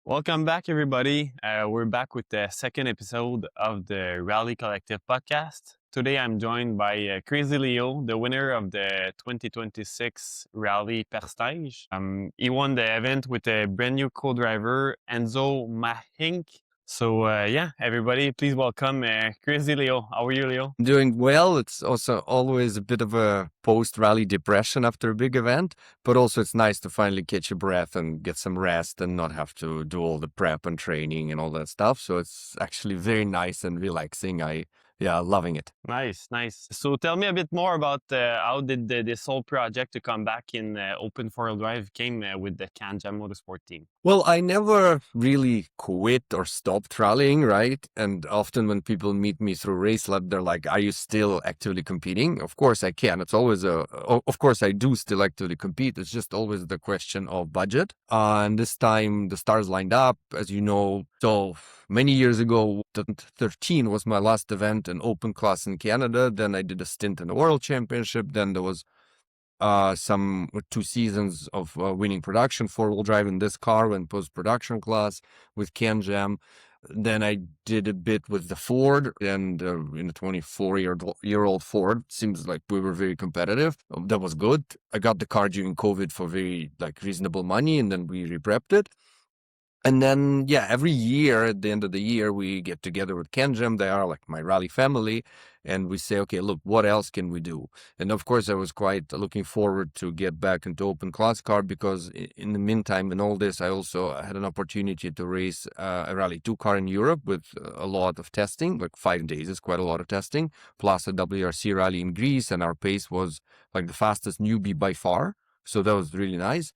Welcome back, everybody. We're back with the second episode of the Rally Collective podcast. Today, I'm joined by Crazy Leo, the winner of the 2026 Rally Perce-Neige. He won the event with a brand new co-driver, Enzo Mahink. So, everybody, please welcome Crazy Leo. How are you, Leo? Doing well. It's also always a bit of a post-rally depression after a big event, but also it's nice to finally catch your breath and get some rest and not have to do all the prep and training and all that stuff. So it's actually very nice and relaxing. Loving it. Nice, nice. So tell me a bit more about how did this whole project to come back in open four-wheel drive came with the CanJam Motorsport team? Well, I never really quit or stopped rallying, right? And often when people meet me through Racelab, they're like, "Are you still actively competing?" Of course I can. It's always of course I do still actively compete. It's just always the question of budget. And this time the stars lined up, as you know. So many years ago, 2013 was my last event in open class in Canada. Then I did a stint in the World Championship. Then there was some 2 seasons of winning production four-wheel drive in this car and post-production class with CanJam. Then I did a bit with the Ford and in a 24-year-old Ford. Seems like we were very competitive. That was good. I got the car during COVID for very reasonable money, and then we reprepped it. And then, every year at the end of the year, we get together with CanJam. They are like my rally family. And we say, okay, look, what else can we do? And of course, I was quite looking forward to get back into open class car because in the meantime, in all this, I also had an opportunity to race a Rally 2 car in Europe with a lot of testing, like 5 days is quite a lot of testing, plus a WRC rally in Greece. And our pace was like the fastest newbie by far. So that was really nice.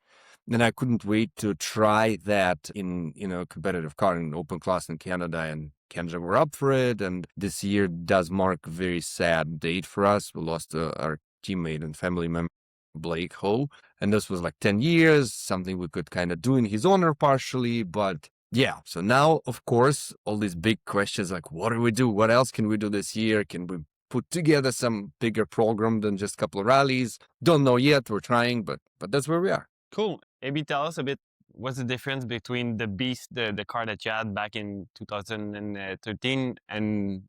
And I couldn't wait to try that in a competitive car in open class in Canada, and CanJam were up for it. And this year does mark a very sad date for us. We lost our teammate and family member, Blake Ho. And this was like 10 years, something we could kind of do in his honor partially. But yeah, so now, of course, all these big questions like, what do we do? What else can we do this year? Can we put together some bigger program than just a couple of rallies? Don't know yet. We're trying, but that's where we are. Cool. Maybe tell us a bit, what's the difference between the Beast, the car that you had back in 2013 and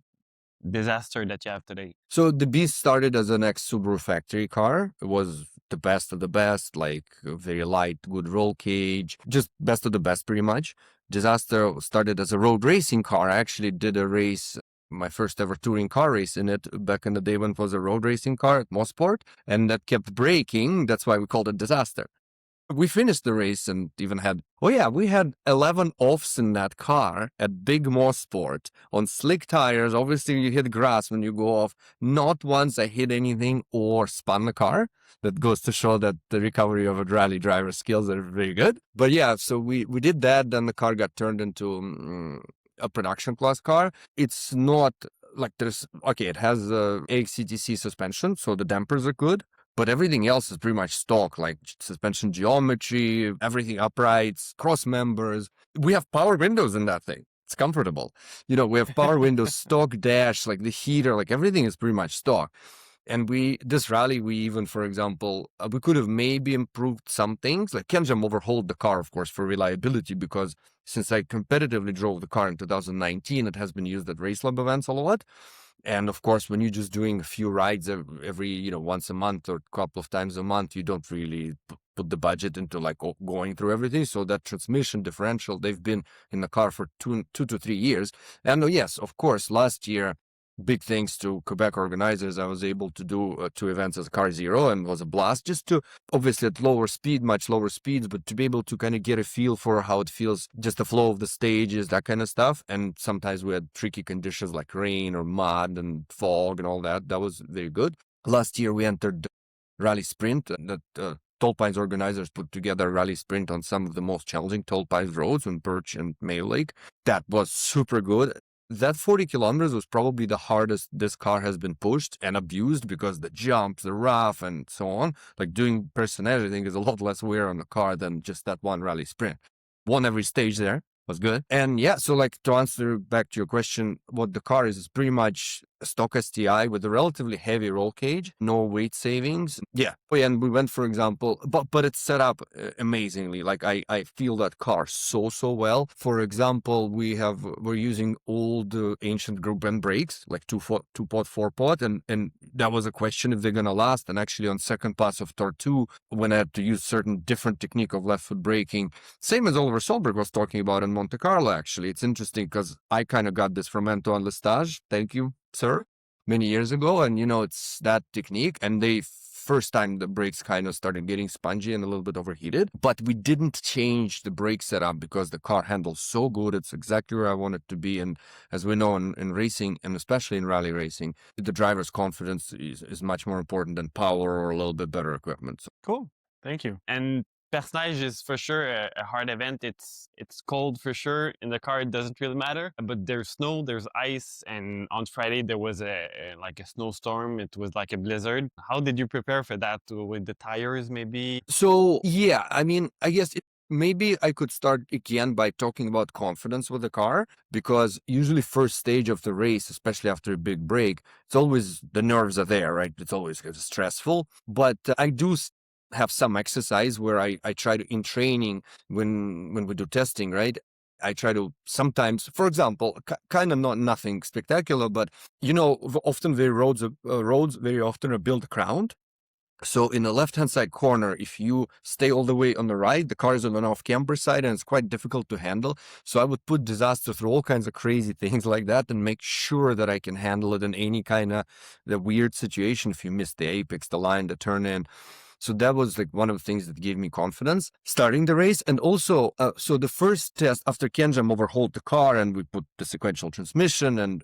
Disaster that you have today? So the Beast started as an ex-Subaru factory car. It was the best of the best, like very light, good roll cage, just best of the best pretty much. Disaster started as a road racing car. I actually did a race, my first ever touring car race in it back in the day when it was a road racing car at Mosport, and that kept breaking. That's why we called it Disaster. We finished the race and even had, we had 11 offs in that car at Big Mosport on slick tires. Obviously, you hit grass when you go off. Not once I hit anything or spun the car. That goes to show that the recovery of a rally driver skills are very good. But so we did that. Then the car got turned into a production class car. It's not like it has AXCTC suspension, so the dampers are good. But everything else is pretty much stock, like suspension geometry, everything uprights, cross members. We have power windows in that thing. It's comfortable. We have power windows, stock dash, like the heater, like everything is pretty much stock. And this rally, we even, for example, we could have maybe improved some things. Like CanJam overhauled the car, of course, for reliability, because since I competitively drove the car in 2019, it has been used at Racelab events a lot. And of course, when you're just doing a few rides every once a month or a couple of times a month, you don't really put the budget into going through everything. So that transmission differential, they've been in the car for 2 to 3 years. And yes, of course, last year, big thanks to Quebec organizers, I was able to do 2 events as Car Zero, and it was a blast just to, obviously at much lower speeds, but to be able to kind of get a feel for how it feels, just the flow of the stages, that kind of stuff. And sometimes we had tricky conditions like rain or mud and fog and all that. That was very good. Last year we entered Rally Sprint, that Tall Pines organizers put together a Rally Sprint on some of the most challenging Tall Pines roads in Birch and Mayo Lake. That was super good. That 40 kilometers was probably the hardest this car has been pushed and abused, because the jumps, the rough, and so on. Like doing Perce-Neige, I think, is a lot less wear on the car than just that one Rally Sprint. Won every stage there. was good. And yeah, so like to answer back to your question, what the car is pretty much a stock STI with a relatively heavy roll cage, no weight savings. Yeah. Oh, yeah, and we went, for example, but it's set up amazingly. Like I feel that car so well. For example, we're using old ancient group band brakes, like two pot, 4 pot, and that was a question if they're gonna last. And actually on second pass of Tor 2, when I had to use certain different technique of left foot braking, same as Oliver Solberg was talking about in Monte Carlo, actually. It's interesting because I kind of got this from Antoine Lestage. Thank you, sir, many years ago. And, it's that technique. And first time the brakes kind of started getting spongy and a little bit overheated. But we didn't change the brake setup because the car handles so good. It's exactly where I want it to be. And as we know in racing, and especially in rally racing, the driver's confidence is much more important than power or a little bit better equipment. So, Cool. Thank you. And Perce-Neige is for sure a hard event. It's cold for sure. In the car, it doesn't really matter. But there's snow, there's ice, and on Friday there was like a snowstorm. It was like a blizzard. How did you prepare for that with the tires, maybe? So yeah, I mean, I guess maybe I could start again by talking about confidence with the car, because usually first stage of the race, especially after a big break, it's always the nerves are there, right? It's always stressful. But I do have some exercise where I try to, in training, when we do testing, right? I try to sometimes, for example, kind of not nothing spectacular, but often the roads very often are built ground. So in the left-hand side corner, if you stay all the way on the right, the car is on an off-camber side and it's quite difficult to handle. So I would put disaster through all kinds of crazy things like that and make sure that I can handle it in any kind of the weird situation. If you miss the apex, the line, the turn in. So that was like one of the things that gave me confidence starting the race. And also, so the first test after Kenjam overhauled the car and we put the sequential transmission and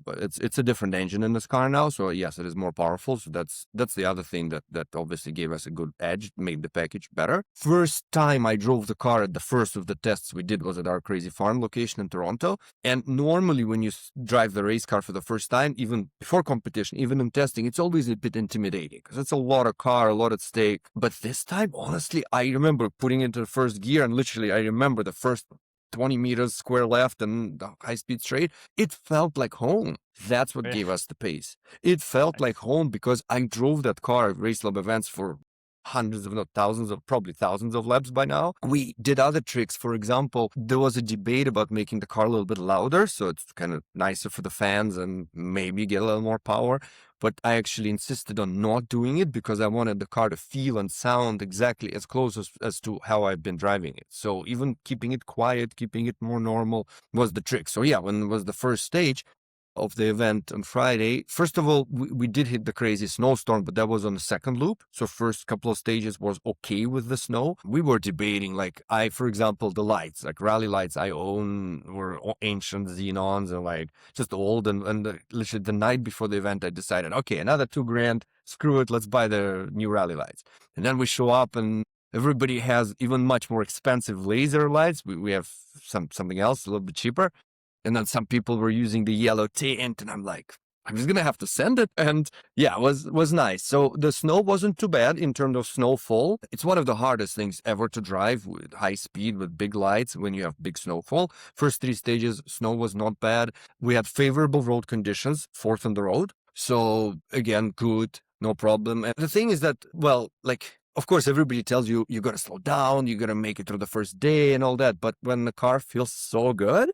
it's a different engine in this car now. So yes, it is more powerful. So that's the other thing that obviously gave us a good edge, made the package better. First time I drove the car at the first of the tests we did was at our Crazy Farm location in Toronto. And normally when you drive the race car for the first time, even before competition, even in testing, it's always a bit intimidating because it's a lot of car, a lot of stake. But this time, honestly, I remember putting into the first gear and literally I remember the first 20 meters square left and the high speed straight. It felt like home. That's what gave us the pace. It felt like home because I drove that car at Racelab events for hundreds, if not thousands of, probably thousands of laps by now. We did other tricks. For example, there was a debate about making the car a little bit louder, so it's kind of nicer for the fans and maybe get a little more power. But I actually insisted on not doing it because I wanted the car to feel and sound exactly as close as to how I've been driving it. So even keeping it quiet, keeping it more normal was the trick. So yeah, when it was the first stage of the event on Friday, first of all, we did hit the crazy snowstorm, but that was on the second loop. So first couple of stages was okay with the snow. We were debating, like for example, the lights, like rally lights I own were ancient xenons and like just old. And literally the night before the event, I decided, okay, another $2,000, screw it, let's buy the new rally lights. And then we show up and everybody has even much more expensive laser lights. We have something else a little bit cheaper. And then some people were using the yellow tint, and I'm like, I'm just gonna have to send it. And yeah, it was nice. So the snow wasn't too bad in terms of snowfall. It's one of the hardest things ever to drive with high speed with big lights when you have big snowfall. First 3 stages, snow was not bad. We had favorable road conditions, fourth on the road. So again, good, no problem. And the thing is that, well, like, of course, everybody tells you you gotta slow down, you gotta make it through the first day and all that. But when the car feels so good,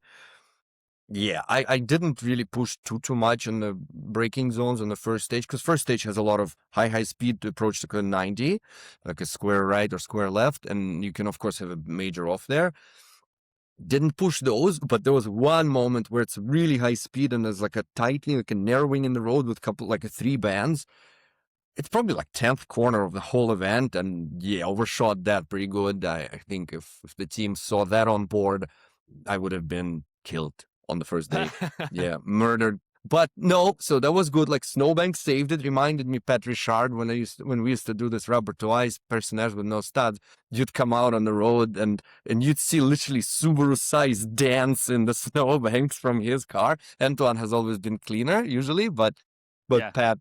yeah, I didn't really push too much in the braking zones on the first stage, because first stage has a lot of high speed to approach the 90, like a square right or square left, and you can of course have a major off there. Didn't push those, but there was one moment where it's really high speed and there's like a tightening, like a narrowing in the road with like 3 bands. It's probably like 10th corner of the whole event, and yeah, overshot that pretty good. I think if the team saw that on board, I would have been killed on the first day. Yeah, murdered. But no, so that was good. Like Snowbank saved it. Reminded me Pat Richard when we used to do this rubber to ice Perce-Neige with no studs. You'd come out on the road and you'd see literally Subaru size dance in the snowbanks from his car. Antoine has always been cleaner usually, but Yeah. Pat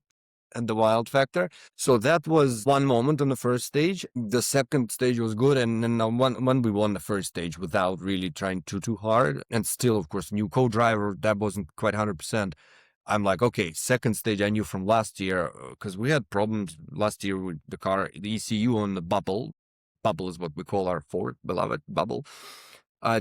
and the wild factor. So that was one moment on the first stage. The second stage was good, and then when we won the first stage without really trying too hard, and still, of course, new co-driver, that wasn't quite 100%. I'm like, okay, second stage I knew from last year, because we had problems last year with the car, the ECU on the bubble. Bubble is what we call our Ford beloved bubble.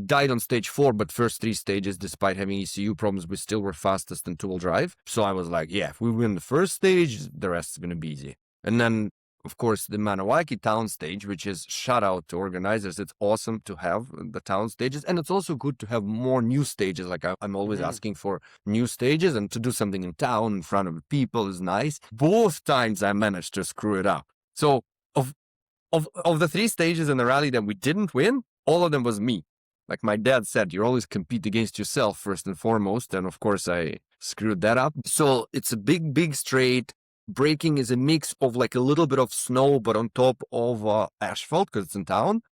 Died on stage 4, but first 3 stages, despite having ECU problems, we still were fastest in 2-wheel drive. So I was like, yeah, if we win the first stage, the rest is going to be easy. And then, of course, the Maniwaki town stage, which is shout out to organizers. It's awesome to have the town stages. And it's also good to have more new stages. Like I'm always asking for new stages, and to do something in town in front of people is nice. Both times I managed to screw it up. So of the 3 stages in the rally that we didn't win, all of them was me. Like my dad said, you always compete against yourself first and foremost. And of course, I screwed that up. So it's a big straight. Braking is a mix of like a little bit of snow, but on top of asphalt because it's in town.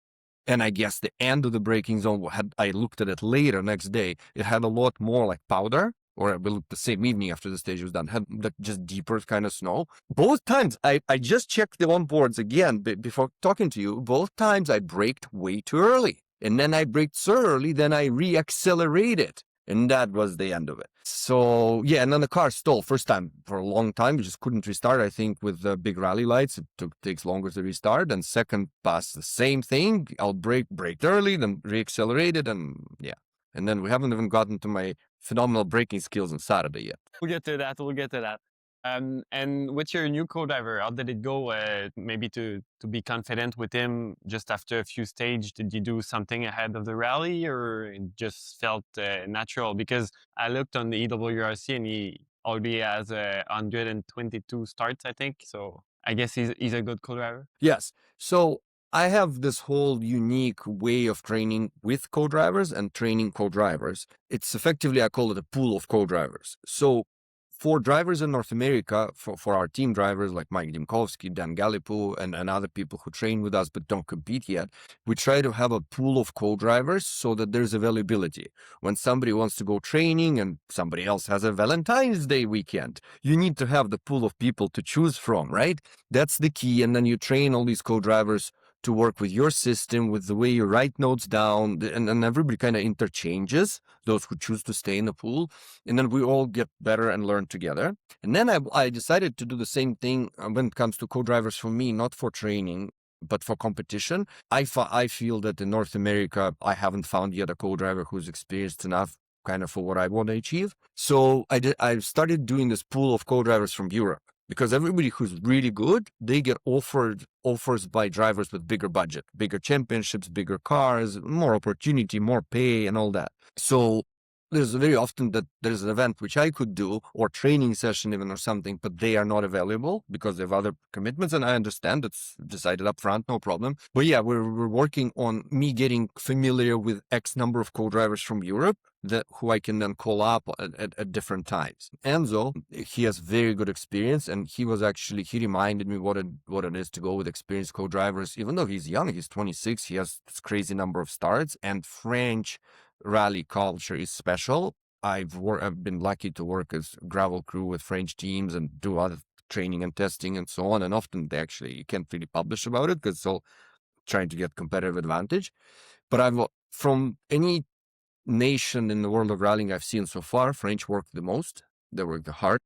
And I guess the end of the braking zone I looked at it later next day. It had a lot more like powder, or we looked the same evening after the stage was done, had like just deeper kind of snow. Both times I just checked the onboards again before talking to you. Both times I braked way too early. And then I braked so early, then I re-accelerated. And that was the end of it. So, yeah, and then the car stalled first time for a long time. We just couldn't restart, I think, with the big rally lights. It takes longer to restart. And second pass, the same thing. I'll braked early, then re-accelerated, and yeah. And then we haven't even gotten to my phenomenal braking skills on Saturday yet. We'll get to that. We'll get to that. And with your new co-driver, how did it go? Maybe to be confident with him just after a few stages, did you do something ahead of the rally, or it just felt natural? Because I looked on the EWRC and he already has 122 starts, I think. So I guess he's a good co-driver. Yes. So I have this whole unique way of training with co-drivers and training co-drivers. It's effectively, I call it a pool of co-drivers. So for drivers in North America, for our team drivers like Mike Dimkowski, Dan Galipu, and other people who train with us but don't compete yet, we try to have a pool of co-drivers so that there's availability. When somebody wants to go training and somebody else has a Valentine's Day weekend, you need to have the pool of people to choose from, right? That's the key. And then you train all these co-drivers to work with your system, with the way you write notes down, and everybody kind of interchanges, those who choose to stay in the pool, and then we all get better and learn together. And then I decided to do the same thing when it comes to co-drivers for me, not for training, but for competition. I feel that in North America, I haven't found yet a co-driver who's experienced enough kind of for what I want to achieve. So I started doing this pool of co-drivers from Europe. Because everybody who's really good, they get offers by drivers with bigger budget, bigger championships, bigger cars, more opportunity, more pay, and all that. So there's very often that there's an event which I could do, or training session even, or something, but they are not available because they have other commitments. And I understand it's decided up front, no problem. But yeah, we're working on me getting familiar with X number of co-drivers from Europe who I can then call up at different times. Enzo, he has very good experience, and he reminded me what it is to go with experienced co-drivers. Even though he's young, he's 26, he has this crazy number of starts, and French rally culture is special. I've been lucky to work as gravel crew with French teams and do other training and testing and so on. And often you can't really publish about it because it's all trying to get competitive advantage. But from any nation in the world of rallying I've seen so far, French work the most. They work the hard.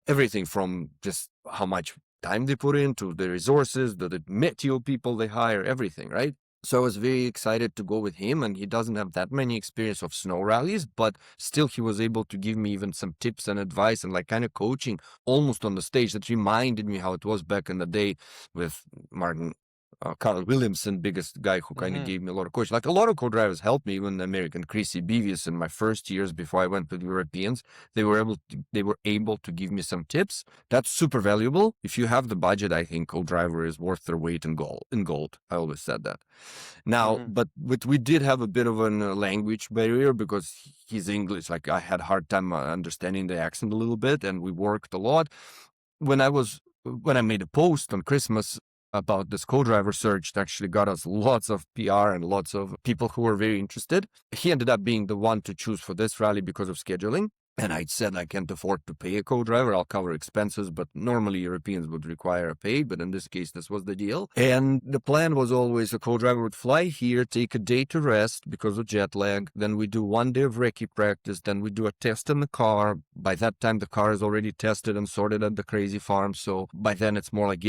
Everything from just how much time they put into the resources, the meteo people they hire, everything, right? So I was very excited to go with him, and he doesn't have that many experience of snow rallies, but still he was able to give me even some tips and advice and like kind of coaching almost on the stage that reminded me how it was back in the day with Martin Carl Williamson, biggest guy who kind of gave me a lot of coaching. Like a lot of co-drivers helped me, even the American Chrissy Beavis in my first years before I went with Europeans. They were able to give me some tips. That's super valuable. If you have the budget, I think co-driver is worth their weight in gold. I always said that. Now, but we did have a bit of a language barrier because he's English. Like I had a hard time understanding the accent a little bit, and we worked a lot. When I made a post on Christmas about this co-driver search, that actually got us lots of PR and lots of people who were very interested. He ended up being the one to choose for this rally because of scheduling. And I said I can't afford to pay a co-driver. I'll cover expenses, but normally Europeans would require a pay. But in this case, this was the deal. And the plan was always a co-driver would fly here, take a day to rest because of jet lag. Then we do 1 day of recce practice. Then we do a test in the car. By that time, the car is already tested and sorted at the crazy farm. So by then, it's more like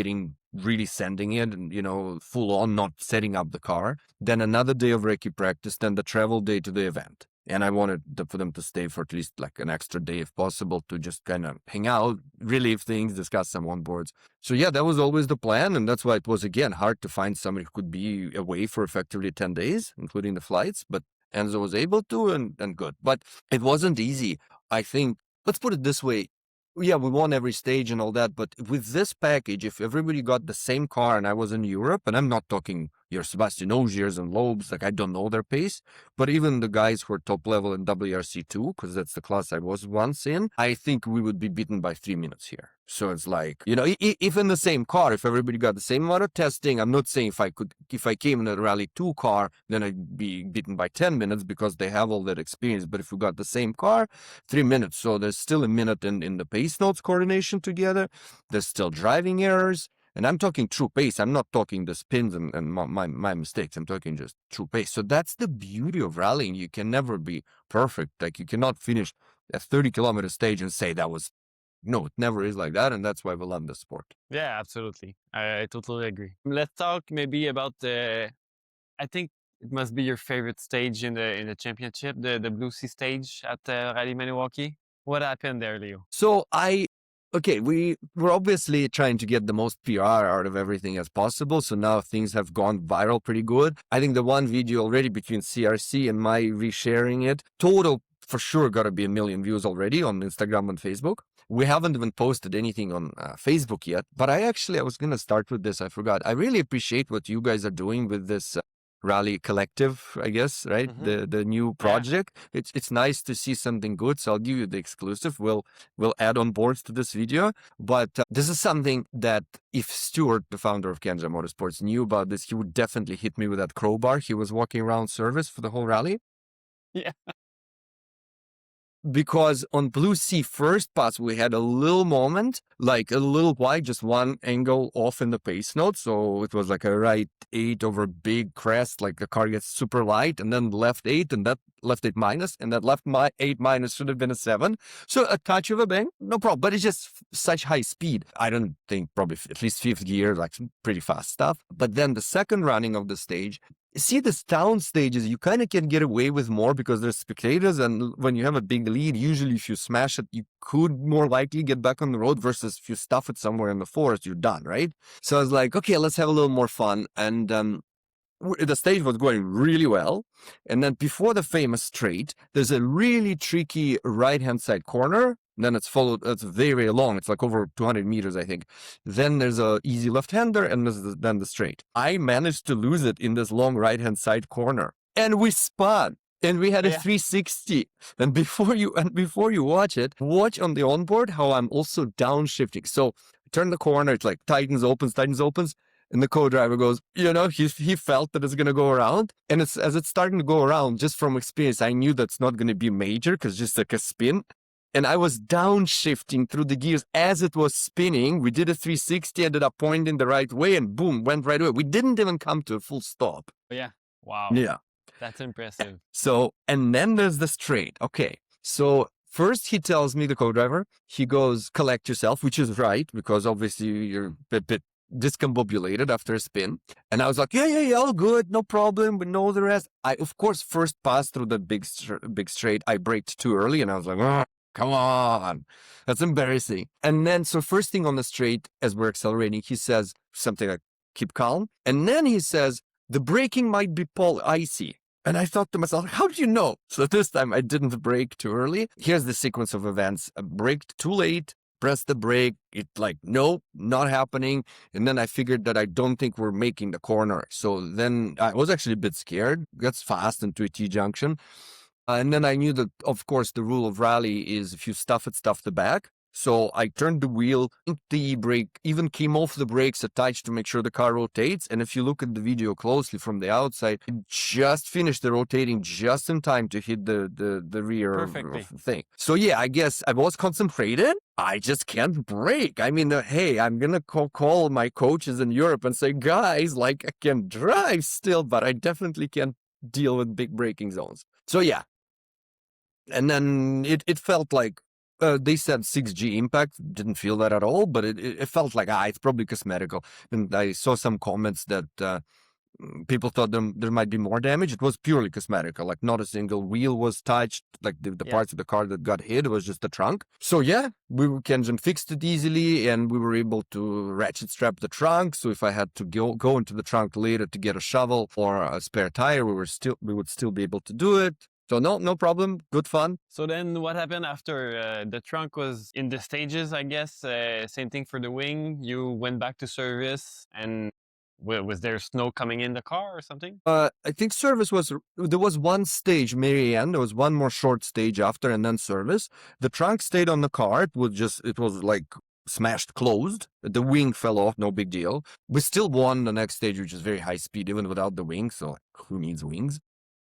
really sending it and, full on, not setting up the car. Then another day of recce practice. Then the travel day to the event. And I wanted for them to stay for at least like an extra day if possible to just kind of hang out, relieve things, discuss some onboards. So yeah, that was always the plan. And that's why it was, again, hard to find somebody who could be away for effectively 10 days, including the flights. But Enzo was able to and good. But it wasn't easy. I think, let's put it this way. Yeah, we won every stage and all that. But with this package, if everybody got the same car and I was in Europe, and I'm not talking your Sebastian Ogiers and Lobes, like I don't know their pace, but even the guys who are top level in WRC2, because that's the class I was once in, I think we would be beaten by 3 minutes here. So it's like, if in the same car, if everybody got the same amount of testing, I'm not saying if I came in a Rally 2 car, then I'd be beaten by 10 minutes because they have all that experience. But if we got the same car, 3 minutes. So there's still a minute in the pace notes coordination together. There's still driving errors. And I'm talking true pace. I'm not talking the spins and my mistakes. I'm talking just true pace. So that's the beauty of rallying. You can never be perfect. Like you cannot finish a 30-kilometer stage and say that was, no, it never is like that. And that's why we love the sport. Yeah, absolutely. I totally agree. Let's talk maybe about I think it must be your favorite stage in the championship, the Blue Sea stage at Rally Maniwaki. What happened there, Leo? So we're obviously trying to get the most PR out of everything as possible. So now things have gone viral pretty good. I think the one video already between CRC and my resharing it, total for sure got to be 1 million views already on Instagram and Facebook. We haven't even posted anything on Facebook yet, but I was going to start with this. I forgot. I really appreciate what you guys are doing with this Rally Collective, I guess, right? Mm-hmm. The new project. Yeah. It's nice to see something good. So I'll give you the exclusive. We'll add on boards to this video. But this is something that if Stuart, the founder of Kenja Motorsports, knew about this, he would definitely hit me with that crowbar. He was walking around service for the whole rally. Yeah. Because on Blue Sea first pass, we had a little moment, like a little wide, just one angle off in the pace note. So it was like a right 8 over big crest, like the car gets super light, and then left 8 and that left 8 minus, and that left 8 minus should have been a 7. So a touch of a bang, no problem. But it's just such high speed. I don't think probably at least 5th gear, like some pretty fast stuff. But then the second running of the stage, see, the town stages, you kind of can get away with more because there's spectators. And when you have a big lead, usually if you smash it, you could more likely get back on the road versus if you stuff it somewhere in the forest, you're done, right? So I was like, okay, let's have a little more fun. And the stage was going really well. And then before the famous straight, there's a really tricky right-hand side corner. Then it's followed, it's very, very long. It's like over 200 meters, I think. Then there's a easy left-hander and then the straight. I managed to lose it in this long right-hand side corner. And we spun. And we had a 360. And before you watch it, watch on the onboard how I'm also downshifting. So I turn the corner, it's like tightens, opens. And the co-driver goes, he felt that it's going to go around. And as it's starting to go around, just from experience, I knew that's not going to be major because just like a spin. And I was downshifting through the gears as it was spinning. We did a 360, ended up pointing the right way, and boom, went right away. We didn't even come to a full stop. Yeah. Wow. Yeah. That's impressive. So, and then there's the straight. Okay. So first he tells me, the co-driver, he goes, collect yourself, which is right, because obviously you're a bit discombobulated after a spin. And I was like, yeah, all good, no problem, we know the rest. I, of course, first passed through the big straight, I braked too early, and I was like, oh, come on, that's embarrassing. And then, so first thing on the straight, as we're accelerating, he says something like, keep calm. And then he says, the braking might be icy. And I thought to myself, how do you know? So this time I didn't brake too early. Here's the sequence of events. I braked too late, pressed the brake. It like, nope, not happening. And then I figured that I don't think we're making the corner. So then I was actually a bit scared. Gets fast into a T-junction. And then I knew that, of course, the rule of rally is if you stuff it, stuff the back. So I turned the wheel, the brake, even came off the brakes attached to make sure the car rotates. And if you look at the video closely from the outside, it just finished the rotating just in time to hit the rear Perfectly. thing. So yeah, I guess I was concentrated. I just can't brake. I mean, hey, I'm gonna call my coaches in Europe and say, guys, like I can drive still, but I definitely can't deal with big braking zones. So yeah, and then it felt like they said 6G impact, didn't feel that at all, but it felt like it's probably cosmetical. And I saw some comments that people thought there might be more damage. It was purely cosmetical, like not a single wheel was touched, like the Yeah. parts of the car that got hit was just the trunk. So yeah, Kenzen fixed it easily, and we were able to ratchet strap the trunk. So if I had to go into the trunk later to get a shovel or a spare tire, we would still be able to do it. So no problem, good fun. So then what happened after the trunk was in the stages, I guess? Same thing for the wing. You went back to service, and was there snow coming in the car or something? I think there was one stage, Marianne. There was one more short stage after, and then service. The trunk stayed on the car. It was like smashed closed. The wing fell off, no big deal. We still won the next stage, which is very high speed, even without the wing. So who needs wings?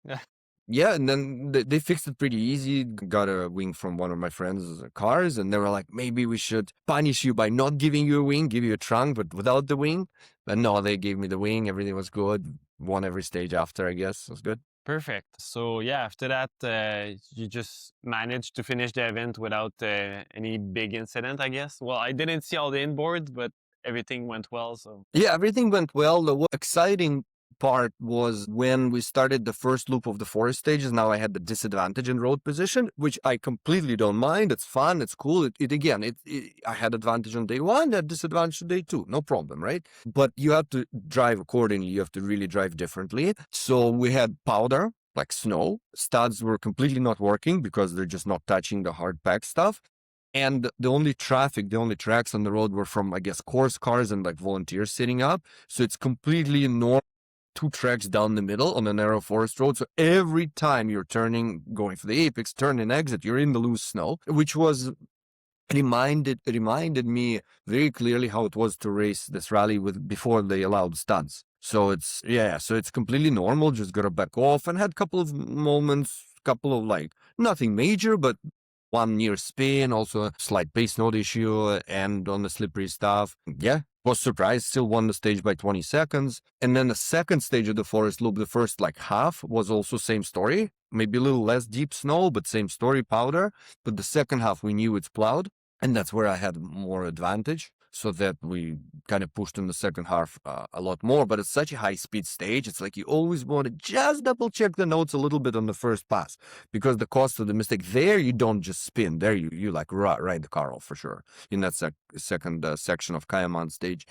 Yeah. Yeah, and then they fixed it pretty easy. Got a wing from one of my friends' cars, and they were like, maybe we should punish you by not giving you a wing, give you a trunk, but without the wing. But no, they gave me the wing. Everything was good. Won every stage after, I guess. It was good. Perfect. So yeah, after that, you just managed to finish the event without any big incident, I guess. Well, I didn't see all the inboards, but everything went well. So Yeah, everything went well. The exciting part was when we started the first loop of the forest stages. Now I had the disadvantage in road position, which I completely don't mind. It's fun. It's cool. I had advantage on day one, had disadvantage on day two. No problem, right? But you have to drive accordingly. You have to really drive differently. So we had powder, like snow. Studs were completely not working because they're just not touching the hard pack stuff. And the only tracks on the road were from, I guess, course cars and like volunteers sitting up. So it's completely normal, two tracks down the middle on a narrow forest road. So every time you're going for the apex, turn and exit, you're in the loose snow, which was reminded me very clearly how it was to race this rally before they allowed stunts. So it's completely normal. Just gotta back off, and had a couple of moments, couple of like nothing major, but one near spin, also a slight pace note issue, and on the slippery stuff. Yeah, was surprised, still won the stage by 20 seconds. And then the second stage of the forest loop, the first like half, was also same story. Maybe a little less deep snow, but same story, powder. But the second half, we knew it's plowed, and that's where I had more advantage. So that we kind of pushed in the second half a lot more. But it's such a high speed stage. It's like you always want to just double check the notes a little bit on the first pass, because the cost of the mistake there, you don't just spin. There you like ride the car off for sure in that second section of Kayaman stage.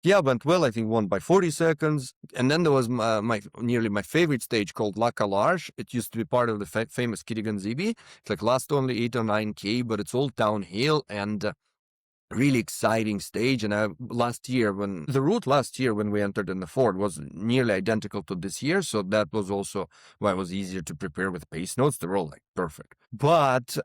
Yeah, went well. I think won by 40 seconds. And then there was nearly my favorite stage called La Calage. It used to be part of the famous Kirigan Zibi. It's like last only 8 or 9K, but it's all downhill and really exciting stage. And last year when we entered in the Ford was nearly identical to this year, so that was also why it was easier to prepare with pace notes. They're all like perfect. But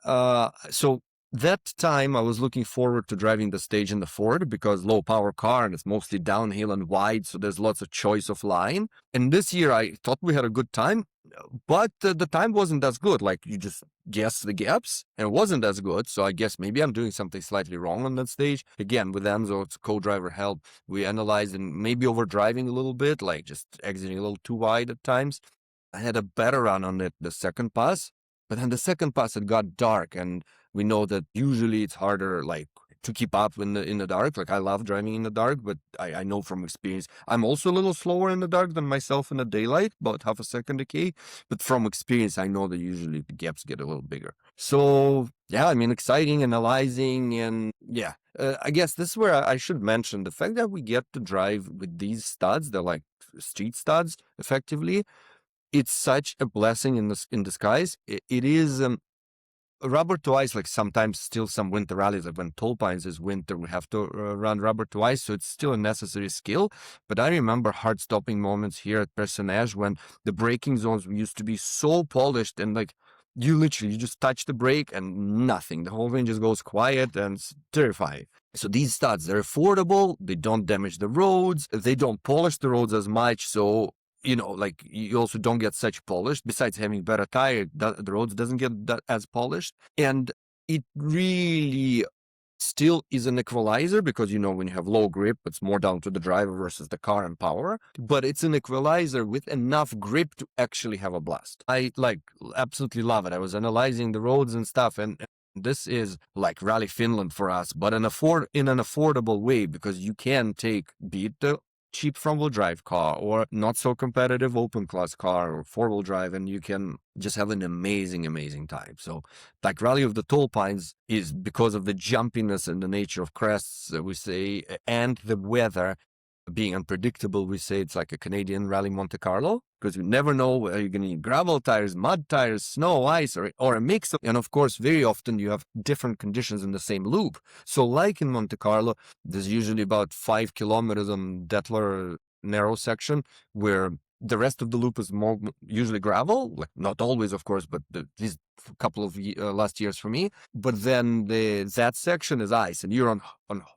so that time I was looking forward to driving the stage in the Ford because low power car and it's mostly downhill and wide, so there's lots of choice of line. And this year I thought we had a good time, but the time wasn't as good. Like you just guess the gaps, and it wasn't as good. So I guess maybe I'm doing something slightly wrong on that stage. Again, with Enzo, it's co-driver help. We analyzed and maybe overdriving a little bit, like just exiting a little too wide at times. I had a better run on it the second pass, but then the second pass it got dark, and we know that usually it's harder, like to keep up in the dark. Like I love driving in the dark, but I know from experience I'm also a little slower in the dark than myself in the daylight, about half a second decay. But from experience, I know that usually the gaps get a little bigger. So yeah, I mean, exciting, analyzing, and yeah. I guess this is where I should mention the fact that we get to drive with these studs. They're like street studs, effectively. It's such a blessing in disguise. It is. Rubber to ice, like sometimes still some winter rallies, like when Tall Pines is winter, we have to run rubber to ice, so it's still a necessary skill. But I remember hard stopping moments here at Perce-Neige when the braking zones used to be so polished, and like you just touch the brake and nothing. The whole thing just goes quiet and it's terrifying. So these studs, they're affordable. They don't damage the roads. They don't polish the roads as much. So, like you also don't get such polish. Besides having better tire, the roads doesn't get that as polished. And it really still is an equalizer because, when you have low grip, it's more down to the driver versus the car and power. But it's an equalizer with enough grip to actually have a blast. I absolutely love it. I was analyzing the roads and stuff, and this is like Rally Finland for us, but in an affordable way, because you can beat the cheap front-wheel drive car or not so competitive open class car or four-wheel drive, and you can just have an amazing time. So like Rally of the Tall Pines is because of the jumpiness and the nature of crests, we say, and the weather being unpredictable, we say it's like a Canadian Rally Monte Carlo, because you never know whether you're going to need gravel tires, mud tires, snow, ice, or a mix of, and of course, very often you have different conditions in the same loop. So like in Monte Carlo, there's usually about 5 kilometers on Detler narrow section where the rest of the loop is more usually gravel, like not always, of course, but these couple of last years for me. But then that section is ice, and you're on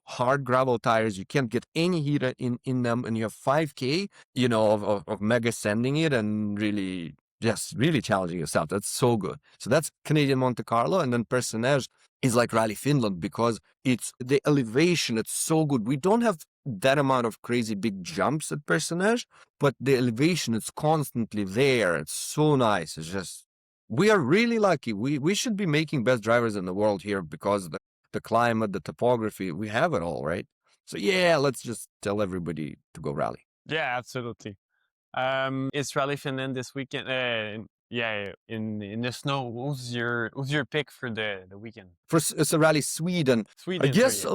hard gravel tires. You can't get any heat in them, and you have 5K, of mega sending it and really just really challenging yourself. That's so good. So that's Canadian Monte Carlo, and then Perce-Neige is like Rally Finland because it's the elevation. It's so good. We don't have that amount of crazy big jumps at Perce-Neige, but the elevation, it's constantly there. It's so nice. It's just, we are really lucky. We should be making best drivers in the world here because the climate, the topography, we have it all, right? So yeah, let's just tell everybody to go rally. Yeah, absolutely. It's Rally Finland this weekend. Yeah, in the snow. Who's your pick for the weekend? It's a Rally Sweden. Sweden. I guess.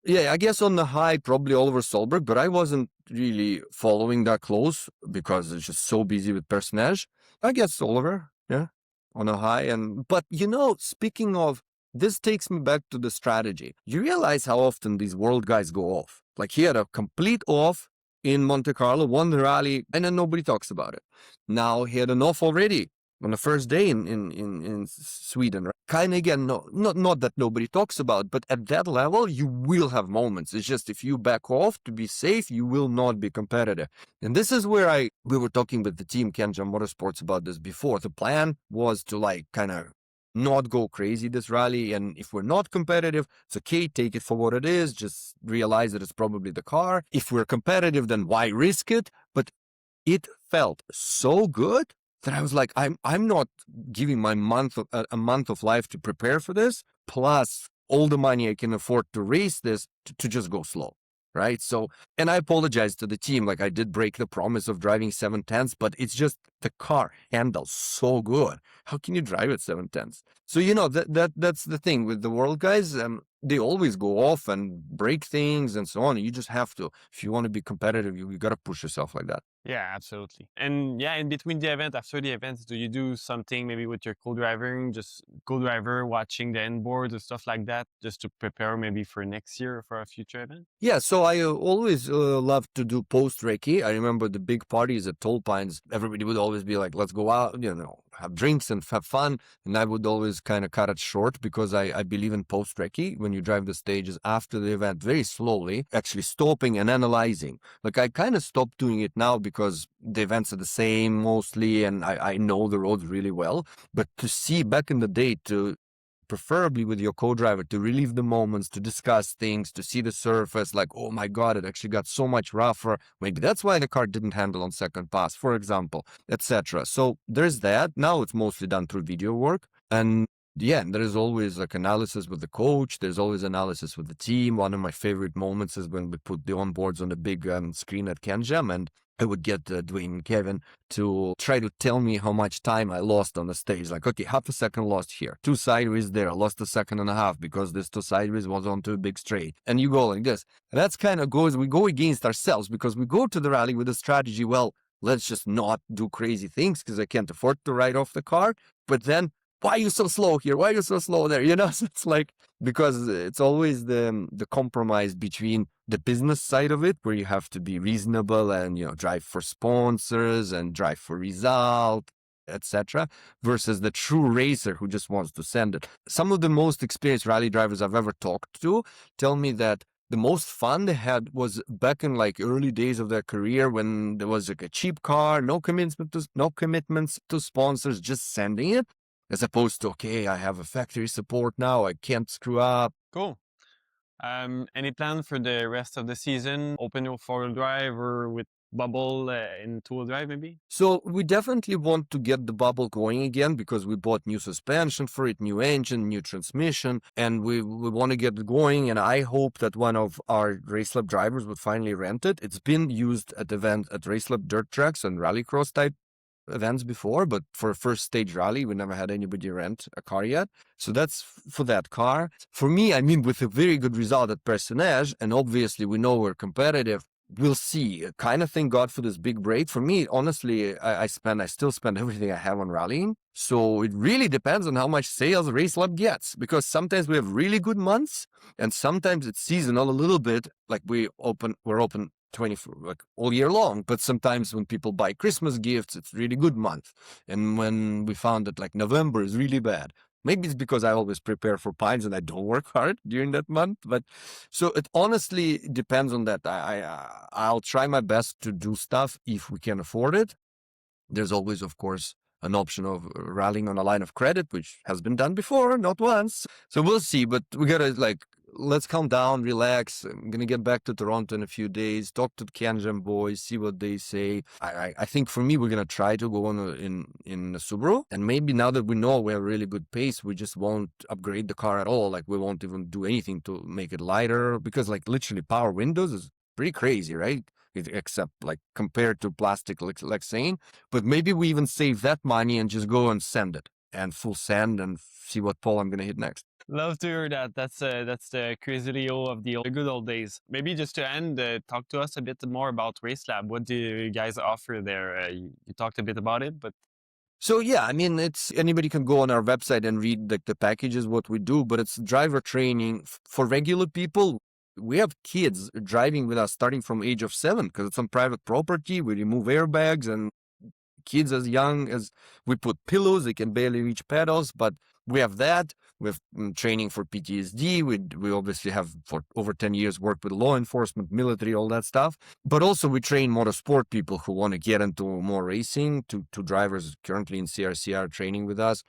I guess on the high, probably Oliver Solberg, but I wasn't really following that close because it's just so busy with Perce-Neige. I guess Oliver, yeah, on a high. But speaking of, this takes me back to the strategy. You realize how often these world guys go off. Like he had a complete off in Monte Carlo, won the rally, and then nobody talks about it. Now he had an off already on the first day in Sweden. Right? Kind of again, not that nobody talks about, but at that level, you will have moments. It's just if you back off to be safe, you will not be competitive. And this is where we were talking with the team, Kenja Motorsports, about this before. The plan was to kind of not go crazy this rally, and if we're not competitive, it's okay, take it for what it is, just realize that it's probably the car. If we're competitive, then why risk it? But it felt so good that I was like, I'm not giving my a month of life to prepare for this, plus all the money I can afford to race this to just go slow. Right. So, and I apologize to the team. Like I did break the promise of driving 7/10s, but it's just the car handles so good. How can you drive at 7/10s? So, that's the thing with the world guys. They always go off and break things and so on. You just have to, if you want to be competitive, you got to push yourself like that. Yeah, absolutely. And yeah, in between the event, after the events, do you do something maybe with your co-driving, just co-driver watching the inboards and stuff like that, just to prepare maybe for next year or for a future event? Yeah, so I always love to do post-recce. I remember the big parties at Tall Pines. Everybody would always be like, let's go out, have drinks and have fun. And I would always kind of cut it short because I believe in post-recce, when you drive the stages after the event very slowly, actually stopping and analyzing. Like I kind of stopped doing it now because the events are the same mostly and I know the roads really well. But to see back in the day, preferably with your co-driver, to relive the moments, to discuss things, to see the surface, like, oh my God, it actually got so much rougher. Maybe that's why the car didn't handle on second pass, for example, etc. So there's that. Now it's mostly done through video work. And yeah, there is always analysis with the coach. There's always analysis with the team. One of my favorite moments is when we put the onboards on the big screen at Kenjam, and I would get Dwayne and Kevin to try to tell me how much time I lost on the stage. Like, okay, half a second lost here, 2 sideways there, I lost a second and a half because this 2 sideways was onto a big straight. And you go like this. And that's kind of we go against ourselves because we go to the rally with a strategy, well, let's just not do crazy things because I can't afford to ride off the car. But then, why are you so slow here? Why are you so slow there? So it's like, because it's always the compromise between the business side of it, where you have to be reasonable and, drive for sponsors and drive for result. etc., versus the true racer who just wants to send it. Some of the most experienced rally drivers I've ever talked to tell me that the most fun they had was back in like early days of their career when there was like a cheap car, no commitments to sponsors, just sending it, as opposed to, okay, I have a factory support now, I can't screw up. Cool. Any plan for the rest of the season? Open your four-wheel drive or with bubble in two-wheel drive, maybe? So we definitely want to get the bubble going again because we bought new suspension for it, new engine, new transmission, and we want to get it going. And I hope that one of our Racelab drivers would finally rent it. It's been used at Racelab dirt tracks and rallycross type events before, but for a first stage rally, we never had anybody rent a car yet. So that's for that car. For me, I mean, with a very good result at Perce-Neige, and obviously we know we're competitive, we'll see. Kind of thank God for this big break. For me, honestly, I still spend everything I have on rallying. So it really depends on how much sales Racelab gets, because sometimes we have really good months, and sometimes it's seasonal a little bit. Like we're open 24 like all year long, but sometimes when people buy Christmas gifts, it's really good month. And when we found that like November is really bad, maybe it's because I always prepare for Pines and I don't work hard during that month. But so it honestly depends on that. I'll try my best to do stuff if we can afford it. There's always, of course, an option of rallying on a line of credit, which has been done before, not once. So we'll see, but we gotta let's calm down, relax. I'm gonna get back to Toronto in a few days, talk to the Kanjam boys, see what they say. I think for me, we're gonna try to go on in a Subaru, and maybe now that we know we have really good pace, we just won't upgrade the car at all. Like we won't even do anything to make it lighter, because like literally power windows is pretty crazy, right? Except like compared to plastic Lexane. But maybe we even save that money and just go and send it and full send and see what pole I'm gonna hit next. Love to hear that. That's the crazy Leo of the good old days. Maybe just to end, talk to us a bit more about Racelab. What do you guys offer there? You talked a bit about it, but So yeah, I mean, it's anybody can go on our website and read like the packages, what we do, but it's driver training for regular people. We have kids driving with us starting from age of 7 because it's on private property. We remove airbags, and kids as young as we put pillows, they can barely reach pedals, but we have that. We have training for PTSD. We obviously have for over 10 years worked with law enforcement, military, all that stuff. But also we train motorsport people who want to get into more racing, to drivers currently in CRCR training with us,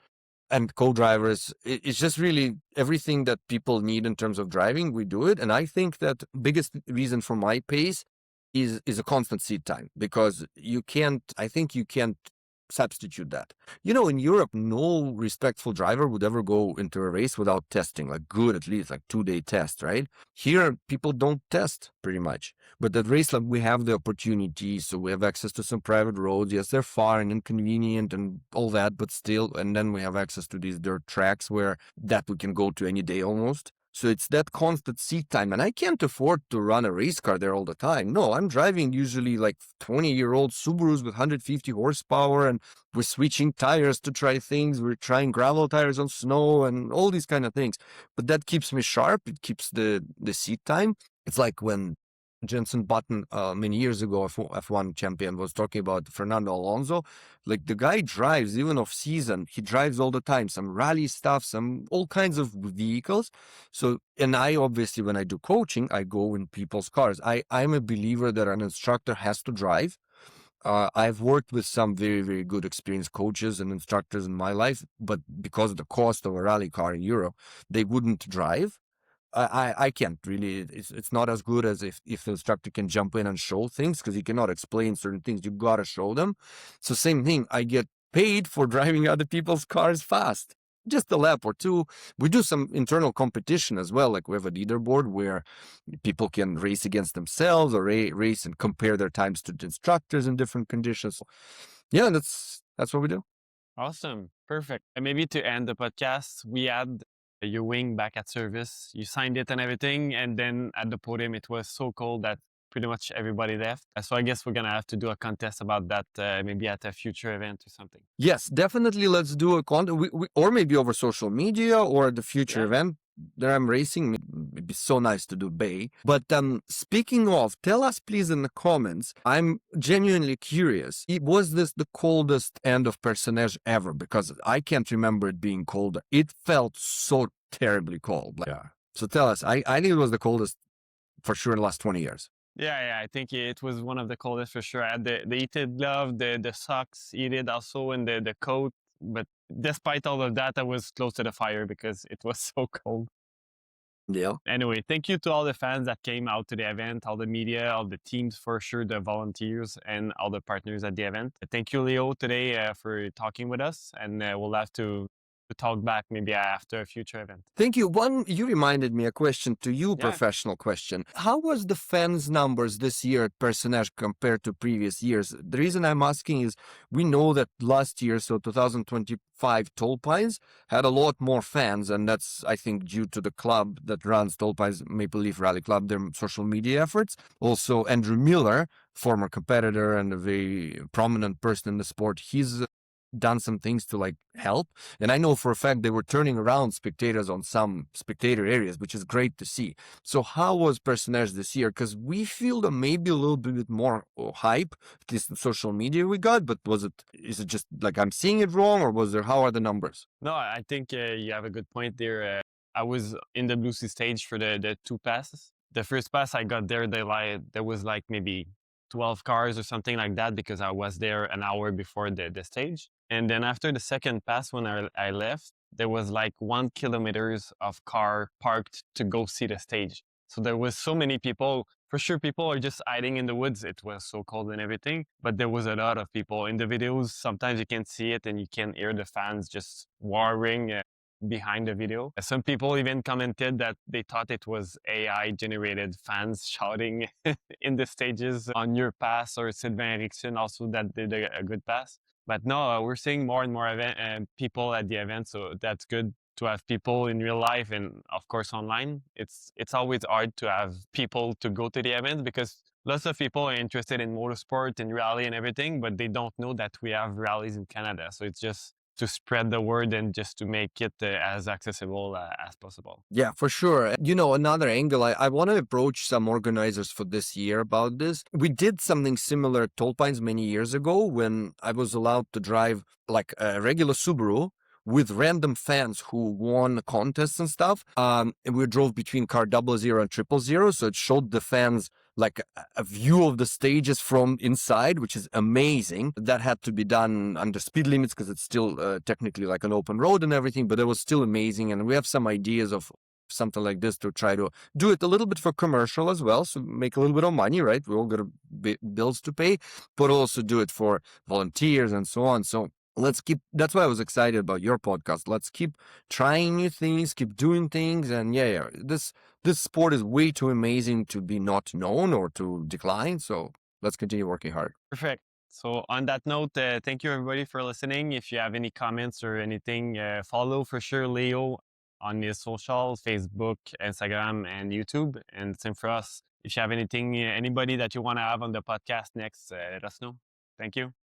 and co-drivers. It's just really everything that people need in terms of driving, we do it. And I think that biggest reason for my pace is a constant seat time, because I think you can't substitute that. In Europe, no respectful driver would ever go into a race without testing, like good, at least like 2-day test, right? Here, people don't test pretty much. But at Racelab, we have the opportunity, so we have access to some private roads. Yes, they're far and inconvenient and all that, but still, and then we have access to these dirt tracks where that we can go to any day almost. So it's that constant seat time. And I can't afford to run a race car there all the time. No, I'm driving usually like 20-year-old Subarus with 150 horsepower, and we're switching tires to try things. We're trying gravel tires on snow and all these kind of things. But that keeps me sharp. It keeps the seat time. It's like when Jenson Button, many years ago, F1 champion, was talking about Fernando Alonso. Like the guy drives even off season. He drives all the time, some rally stuff, some all kinds of vehicles. So, and I obviously, when I do coaching, I go in people's cars. I'm a believer that an instructor has to drive. I've worked with some very, very good experienced coaches and instructors in my life, but because of the cost of a rally car in Europe, they wouldn't drive. I can't really. It's not as good as if the instructor can jump in and show things, because he cannot explain certain things. You gotta show them. So same thing. I get paid for driving other people's cars fast. Just a lap or two. We do some internal competition as well. Like we have a leaderboard where people can race against themselves or race and compare their times to the instructors in different conditions. Yeah, that's what we do. awesome. Perfect. And maybe to end the podcast, we had your wing back at service. You signed it and everything. And then at the podium, it was so cold that pretty much everybody left. So I guess we're going to have to do a contest about that, maybe at a future event or something. Yes, definitely. Let's do a or maybe over social media or at the future Yeah. event. that I'm racing. It'd be so nice to do Bay. But speaking of, tell us please in the comments. I'm genuinely curious. Was this the coldest end of Perce-Neige ever? Because I can't remember it being colder. It felt so terribly cold. Yeah. So tell us. I think it was the coldest for sure in the last 20 years. Yeah, I think it was one of the coldest for sure. I had the heated glove, the socks heated also, and the coat. But despite all of that, I was close to the fire because it was so cold. Yeah. Anyway, thank you to all the fans that came out to the event, all the media, all the teams for sure, the volunteers, and all the partners at the event. Thank you, Leo, today for talking with us, and we'll have to talk back maybe after a future event. Thank you. You reminded me a question to you, Yeah. professional question. How was the fans numbers this year at Perce-Neige compared to previous years? The reason I'm asking is we know that last year, so 2025 Tall Pines had a lot more fans, and that's, I think, due to the club that runs Tall Pines Maple Leaf Rally Club, their social media efforts. Also, Andrew Miller, former competitor and a very prominent person in the sport, he's done some things to like help, and I know for a fact they were turning around spectators on some spectator areas, which is great to see. So how was Perce-Neige this year? Because we feel that maybe a little bit more hype, at least in social media we got, but is it just like I'm seeing it wrong, or how are the numbers? No, I think you have a good point there. I was in the Blue Sea stage for the two passes. The first pass I got there, there was like maybe 12 cars or something like that because I was there an hour before the stage. And then after the second pass, when I left, there was like 1 kilometers of car parked to go see the stage. So there was so many people. For sure, people are just hiding in the woods. It was so cold and everything, but there was a lot of people in the videos. Sometimes you can see it and you can hear the fans just warring behind the video. Some people even commented that they thought it was AI generated fans shouting in the stages on your pass, or Sylvain Eriksson also that did a good pass. But no, we're seeing more and more people at the event, so that's good to have people in real life and of course online. It's always hard to have people to go to the events because lots of people are interested in motorsport and rally and everything, but they don't know that we have rallies in Canada. So it's just to spread the word and just to make it as accessible as possible. Yeah, for sure. Another angle, I want to approach some organizers for this year about this. We did something similar at Tall Pines many years ago when I was allowed to drive like a regular Subaru with random fans who won contests and stuff. And we drove between car 000 and 000. So it showed the fans like a view of the stages from inside, which is amazing. That had to be done under speed limits because it's still technically like an open road and everything, but it was still amazing. And we have some ideas of something like this to try to do it a little bit for commercial as well, so make a little bit of money, right? We all got bills to pay, but also do it for volunteers and so on. So that's why I was excited about your podcast. Let's keep trying new things, keep doing things. And yeah, this sport is way too amazing to be not known or to decline. So let's continue working hard. Perfect. So on that note, thank you everybody for listening. If you have any comments or anything, follow for sure Leo on his social, Facebook, Instagram, and YouTube. And same for us. If you have anything, anybody that you want to have on the podcast next, let us know. Thank you.